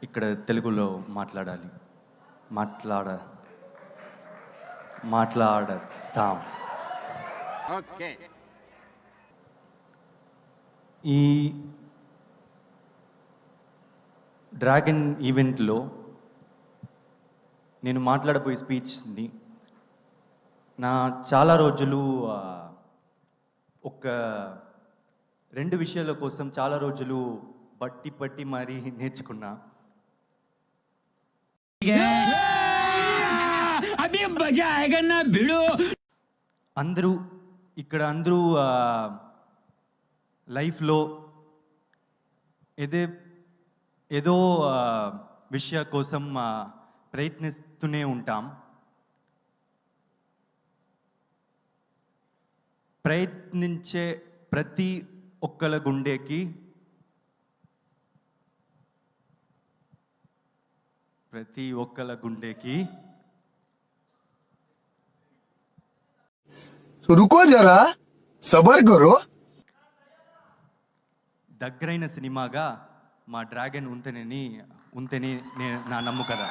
ఇక్కడ తెలుగులో మాట్లాడతాం. ఓకే. ఈ డ్రాగన్ ఈవెంట్లో నేను మాట్లాడబోయే స్పీచ్ని చాలా రోజులు ఒక 2 విషయాల కోసం చాలా రోజులు పట్టి మరీ నేర్చుకున్నా. అందరూ లైఫ్లో ఏదో విషయ కోసం ప్రయత్నిస్తూనే ఉంటాం. ప్రయత్నించే ప్రతి ఒక్కల గుండెకి रुको जरा सबर करो. దగ్గరైన సినిమాగా మా డ్రాగన్ ఉంటేనే నా నమ్ముకదా.